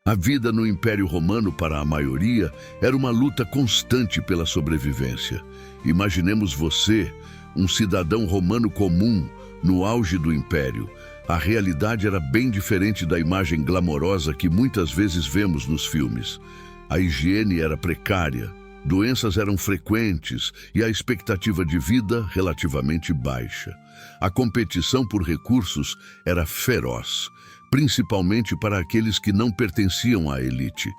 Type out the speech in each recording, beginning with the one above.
A vida no Império Romano, para a maioria, era uma luta constante pela sobrevivência. Imaginemos você, um cidadão romano comum, no auge do Império. A realidade era bem diferente da imagem glamourosa que muitas vezes vemos nos filmes. A higiene era precária, doenças eram frequentes e a expectativa de vida relativamente baixa. A competição por recursos era feroz, principalmente para aqueles que não pertenciam à elite.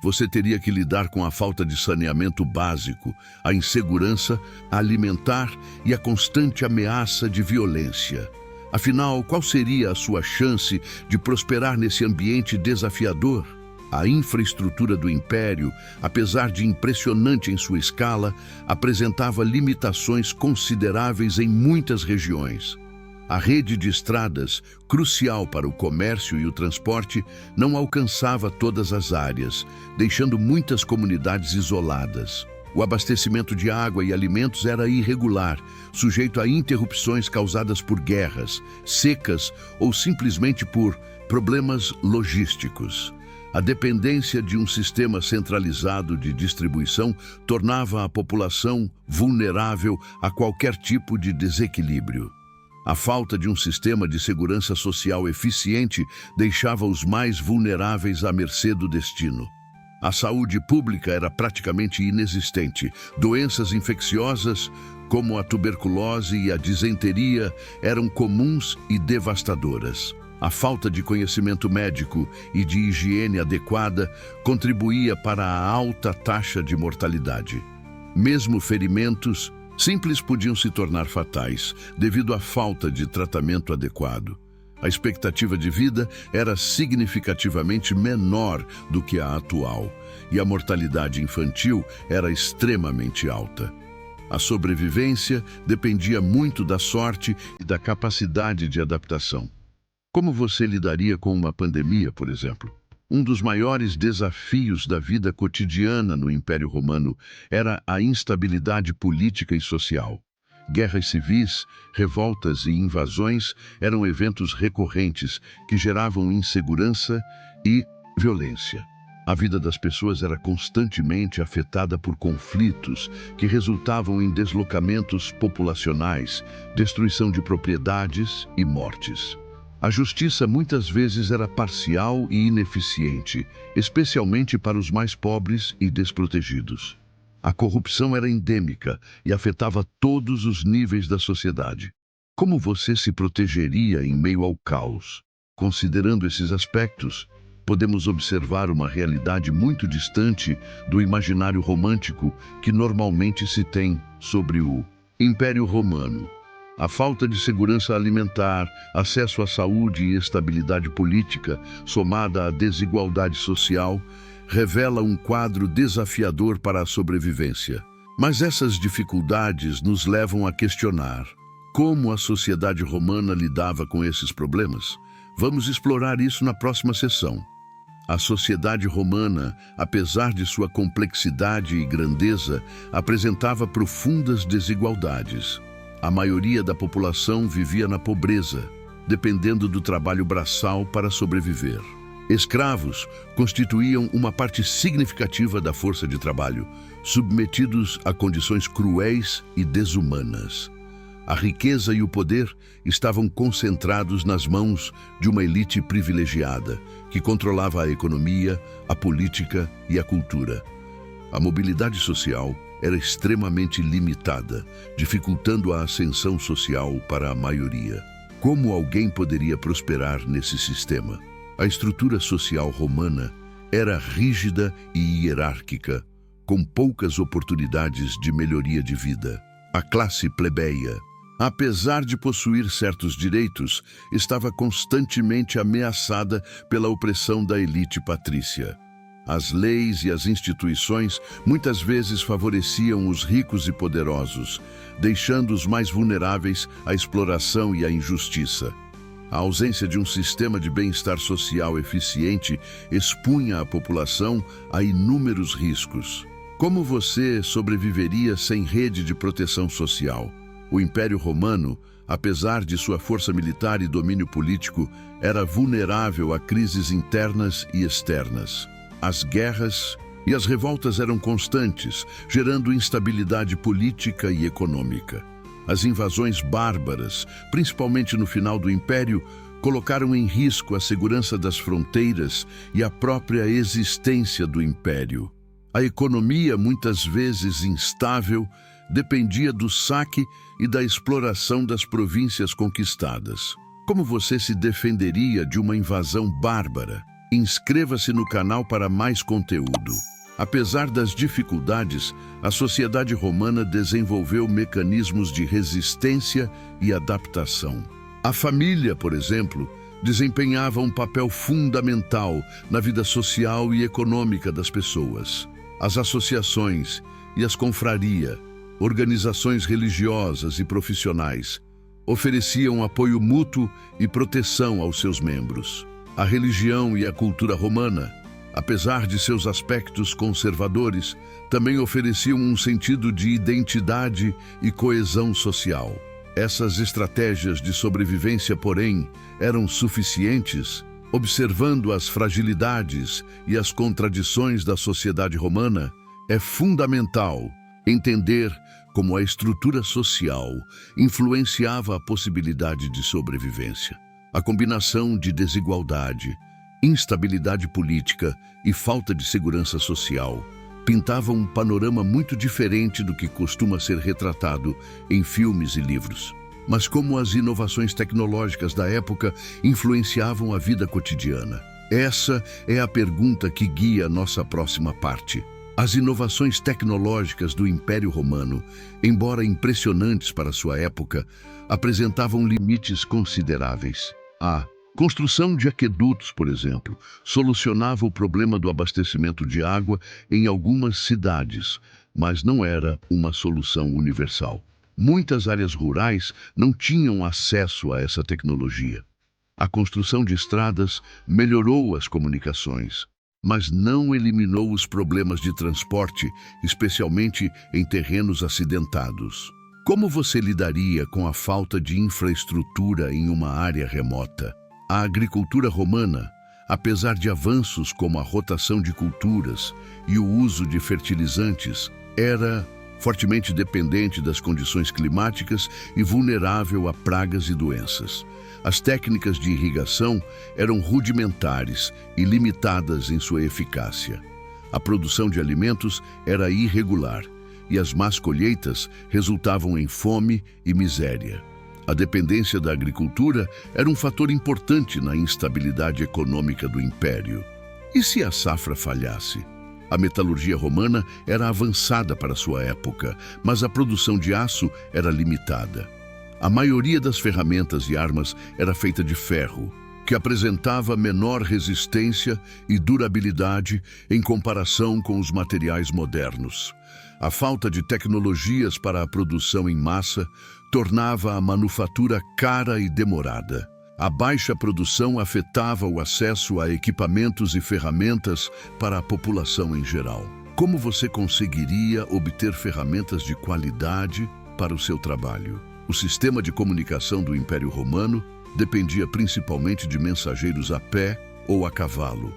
Você teria que lidar com a falta de saneamento básico, a insegurança alimentar e a constante ameaça de violência. Afinal, qual seria a sua chance de prosperar nesse ambiente desafiador? A infraestrutura do Império, apesar de impressionante em sua escala, apresentava limitações consideráveis em muitas regiões. A rede de estradas, crucial para o comércio e o transporte, não alcançava todas as áreas, deixando muitas comunidades isoladas. O abastecimento de água e alimentos era irregular, sujeito a interrupções causadas por guerras, secas ou simplesmente por problemas logísticos. A dependência de um sistema centralizado de distribuição tornava a população vulnerável a qualquer tipo de desequilíbrio. A falta de um sistema de segurança social eficiente deixava os mais vulneráveis à mercê do destino. A saúde pública era praticamente inexistente. Doenças infecciosas, como a tuberculose e a disenteria, eram comuns e devastadoras. A falta de conhecimento médico e de higiene adequada contribuía para a alta taxa de mortalidade. Mesmo ferimentos simples podiam se tornar fatais devido à falta de tratamento adequado. A expectativa de vida era significativamente menor do que a atual e a mortalidade infantil era extremamente alta. A sobrevivência dependia muito da sorte e da capacidade de adaptação. Como você lidaria com uma pandemia, por exemplo? Um dos maiores desafios da vida cotidiana no Império Romano era a instabilidade política e social. Guerras civis, revoltas e invasões eram eventos recorrentes que geravam insegurança e violência. A vida das pessoas era constantemente afetada por conflitos que resultavam em deslocamentos populacionais, destruição de propriedades e mortes. A justiça muitas vezes era parcial e ineficiente, especialmente para os mais pobres e desprotegidos. A corrupção era endêmica e afetava todos os níveis da sociedade. Como você se protegeria em meio ao caos? Considerando esses aspectos, podemos observar uma realidade muito distante do imaginário romântico que normalmente se tem sobre o Império Romano. A falta de segurança alimentar, acesso à saúde e estabilidade política, somada à desigualdade social, revela um quadro desafiador para a sobrevivência. Mas essas dificuldades nos levam a questionar como a sociedade romana lidava com esses problemas. Vamos explorar isso na próxima sessão. A sociedade romana, apesar de sua complexidade e grandeza, apresentava profundas desigualdades. A maioria da população vivia na pobreza, dependendo do trabalho braçal para sobreviver. Escravos constituíam uma parte significativa da força de trabalho, submetidos a condições cruéis e desumanas. A riqueza e o poder estavam concentrados nas mãos de uma elite privilegiada, que controlava a economia, a política e a cultura. A mobilidade social era extremamente limitada, dificultando a ascensão social para a maioria. Como alguém poderia prosperar nesse sistema? A estrutura social romana era rígida e hierárquica, com poucas oportunidades de melhoria de vida. A classe plebeia, apesar de possuir certos direitos, estava constantemente ameaçada pela opressão da elite patrícia. As leis e as instituições muitas vezes favoreciam os ricos e poderosos, deixando os mais vulneráveis à exploração e à injustiça. A ausência de um sistema de bem-estar social eficiente expunha a população a inúmeros riscos. Como você sobreviveria sem rede de proteção social? O Império Romano, apesar de sua força militar e domínio político, era vulnerável a crises internas e externas. As guerras e as revoltas eram constantes, gerando instabilidade política e econômica. As invasões bárbaras, principalmente no final do Império, colocaram em risco a segurança das fronteiras e a própria existência do Império. A economia, muitas vezes instável, dependia do saque e da exploração das províncias conquistadas. Como você se defenderia de uma invasão bárbara? Inscreva-se no canal para mais conteúdo. Apesar das dificuldades, a sociedade romana desenvolveu mecanismos de resistência e adaptação. A família, por exemplo, desempenhava um papel fundamental na vida social e econômica das pessoas. As associações e as confrarias, organizações religiosas e profissionais, ofereciam apoio mútuo e proteção aos seus membros. A religião e a cultura romana, apesar de seus aspectos conservadores, também ofereciam um sentido de identidade e coesão social. Essas estratégias de sobrevivência, porém, eram suficientes? Observando as fragilidades e as contradições da sociedade romana, é fundamental entender como a estrutura social influenciava a possibilidade de sobrevivência. A combinação de desigualdade, instabilidade política e falta de segurança social pintava um panorama muito diferente do que costuma ser retratado em filmes e livros. Mas como as inovações tecnológicas da época influenciavam a vida cotidiana? Essa é a pergunta que guia nossa próxima parte. As inovações tecnológicas do Império Romano, embora impressionantes para sua época, apresentavam limites consideráveis. A construção de aquedutos, por exemplo, solucionava o problema do abastecimento de água em algumas cidades, mas não era uma solução universal. Muitas áreas rurais não tinham acesso a essa tecnologia. A construção de estradas melhorou as comunicações, mas não eliminou os problemas de transporte, especialmente em terrenos acidentados. Como você lidaria com a falta de infraestrutura em uma área remota? A agricultura romana, apesar de avanços como a rotação de culturas e o uso de fertilizantes, era fortemente dependente das condições climáticas e vulnerável a pragas e doenças. As técnicas de irrigação eram rudimentares e limitadas em sua eficácia. A produção de alimentos era irregular e as más colheitas resultavam em fome e miséria. A dependência da agricultura era um fator importante na instabilidade econômica do Império. E se a safra falhasse? A metalurgia romana era avançada para sua época, mas a produção de aço era limitada. A maioria das ferramentas e armas era feita de ferro, que apresentava menor resistência e durabilidade em comparação com os materiais modernos. A falta de tecnologias para a produção em massa tornava a manufatura cara e demorada. A baixa produção afetava o acesso a equipamentos e ferramentas para a população em geral. Como você conseguiria obter ferramentas de qualidade para o seu trabalho? O sistema de comunicação do Império Romano dependia principalmente de mensageiros a pé ou a cavalo.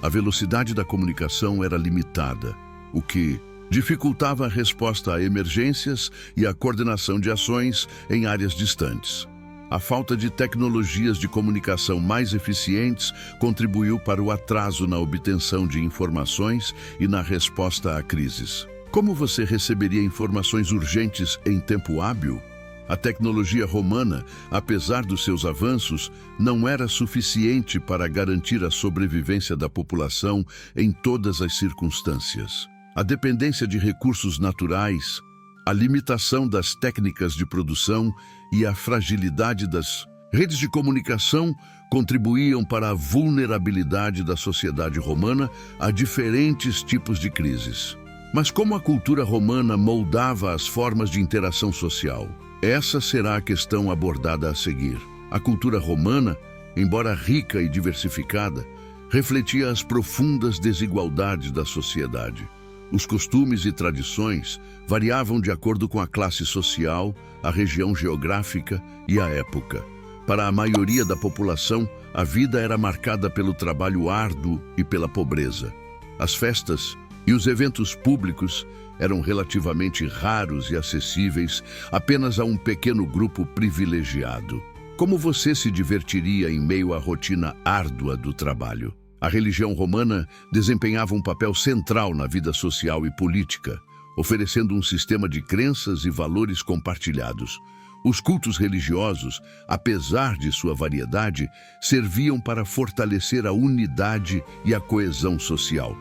A velocidade da comunicação era limitada, o que dificultava a resposta a emergências e a coordenação de ações em áreas distantes. A falta de tecnologias de comunicação mais eficientes contribuiu para o atraso na obtenção de informações e na resposta a crises. Como você receberia informações urgentes em tempo hábil? A tecnologia romana, apesar dos seus avanços, não era suficiente para garantir a sobrevivência da população em todas as circunstâncias. A dependência de recursos naturais, a limitação das técnicas de produção e a fragilidade das redes de comunicação contribuíam para a vulnerabilidade da sociedade romana a diferentes tipos de crises. Mas como a cultura romana moldava as formas de interação social? Essa será a questão abordada a seguir. A cultura romana, embora rica e diversificada, refletia as profundas desigualdades da sociedade. Os costumes e tradições variavam de acordo com a classe social, a região geográfica e a época. Para a maioria da população, a vida era marcada pelo trabalho árduo e pela pobreza. As festas e os eventos públicos eram relativamente raros e acessíveis apenas a um pequeno grupo privilegiado. Como você se divertiria em meio à rotina árdua do trabalho? A religião romana desempenhava um papel central na vida social e política, oferecendo um sistema de crenças e valores compartilhados. Os cultos religiosos, apesar de sua variedade, serviam para fortalecer a unidade e a coesão social.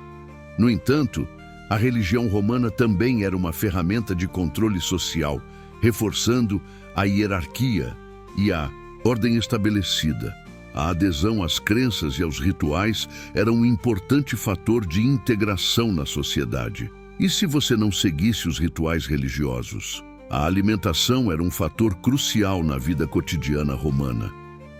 No entanto, a religião romana também era uma ferramenta de controle social, reforçando a hierarquia e a ordem estabelecida. A adesão às crenças e aos rituais era um importante fator de integração na sociedade. E se você não seguisse os rituais religiosos? A alimentação era um fator crucial na vida cotidiana romana.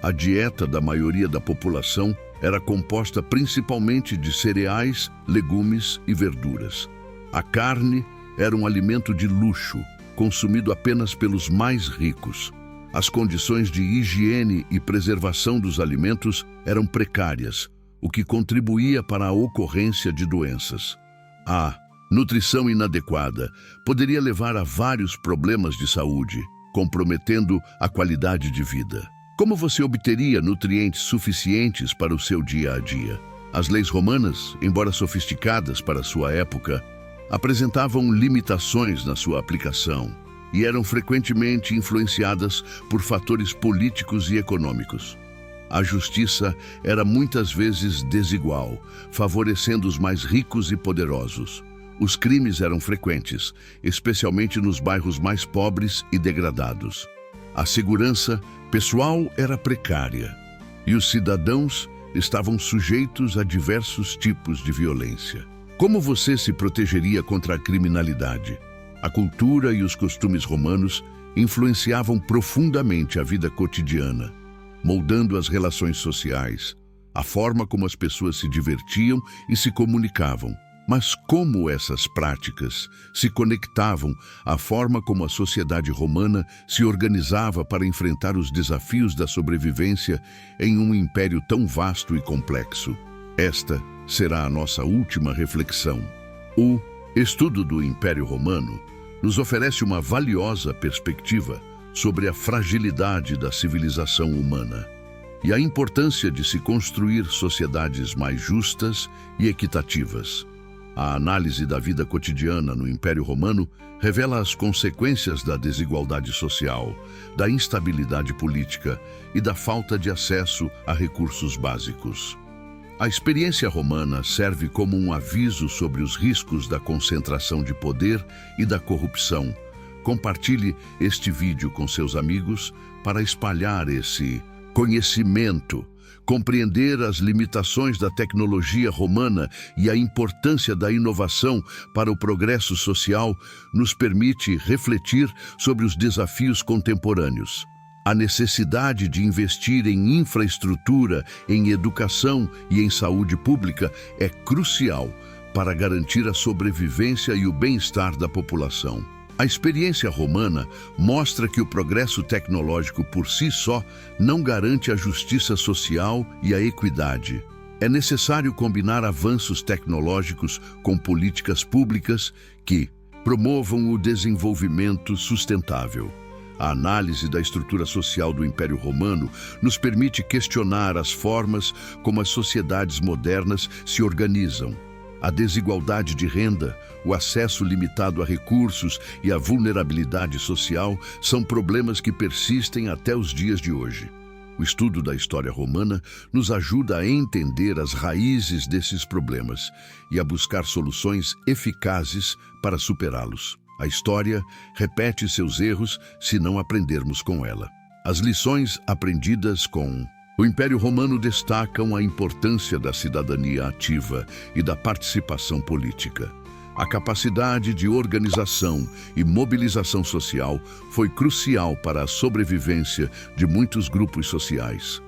A dieta da maioria da população era composta principalmente de cereais, legumes e verduras. A carne era um alimento de luxo, consumido apenas pelos mais ricos. As condições de higiene e preservação dos alimentos eram precárias, o que contribuía para a ocorrência de doenças. A nutrição inadequada poderia levar a vários problemas de saúde, comprometendo a qualidade de vida. Como você obteria nutrientes suficientes para o seu dia a dia? As leis romanas, embora sofisticadas para sua época, apresentavam limitações na sua aplicação e eram frequentemente influenciadas por fatores políticos e econômicos. A justiça era muitas vezes desigual, favorecendo os mais ricos e poderosos. Os crimes eram frequentes, especialmente nos bairros mais pobres e degradados. A segurança pessoal era precária e os cidadãos estavam sujeitos a diversos tipos de violência. Como você se protegeria contra a criminalidade? A cultura e os costumes romanos influenciavam profundamente a vida cotidiana, moldando as relações sociais, a forma como as pessoas se divertiam e se comunicavam. Mas como essas práticas se conectavam à forma como a sociedade romana se organizava para enfrentar os desafios da sobrevivência em um império tão vasto e complexo? Esta será a nossa última reflexão. O estudo do Império Romano nos oferece uma valiosa perspectiva sobre a fragilidade da civilização humana e a importância de se construir sociedades mais justas e equitativas. A análise da vida cotidiana no Império Romano revela as consequências da desigualdade social, da instabilidade política e da falta de acesso a recursos básicos. A experiência romana serve como um aviso sobre os riscos da concentração de poder e da corrupção. Compartilhe este vídeo com seus amigos para espalhar esse conhecimento. Compreender as limitações da tecnologia romana e a importância da inovação para o progresso social nos permite refletir sobre os desafios contemporâneos. A necessidade de investir em infraestrutura, em educação e em saúde pública é crucial para garantir a sobrevivência e o bem-estar da população. A experiência romana mostra que o progresso tecnológico por si só não garante a justiça social e a equidade. É necessário combinar avanços tecnológicos com políticas públicas que promovam o desenvolvimento sustentável. A análise da estrutura social do Império Romano nos permite questionar as formas como as sociedades modernas se organizam. A desigualdade de renda, o acesso limitado a recursos e a vulnerabilidade social são problemas que persistem até os dias de hoje. O estudo da história romana nos ajuda a entender as raízes desses problemas e a buscar soluções eficazes para superá-los. A história repete seus erros se não aprendermos com ela. As lições aprendidas com o Império Romano destacam a importância da cidadania ativa e da participação política. A capacidade de organização e mobilização social foi crucial para a sobrevivência de muitos grupos sociais.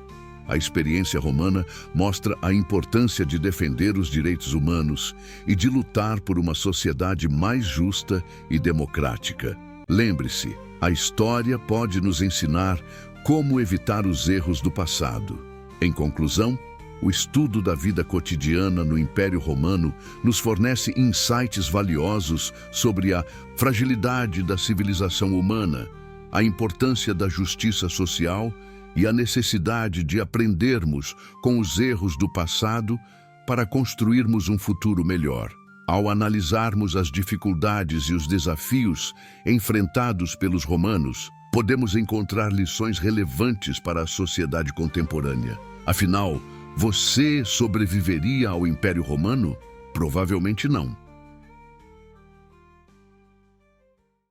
A experiência romana mostra a importância de defender os direitos humanos e de lutar por uma sociedade mais justa e democrática. Lembre-se, a história pode nos ensinar como evitar os erros do passado. Em conclusão, o estudo da vida cotidiana no Império Romano nos fornece insights valiosos sobre a fragilidade da civilização humana, a importância da justiça social e a necessidade de aprendermos com os erros do passado para construirmos um futuro melhor. Ao analisarmos as dificuldades e os desafios enfrentados pelos romanos, podemos encontrar lições relevantes para a sociedade contemporânea. Afinal, você sobreviveria ao Império Romano? Provavelmente não.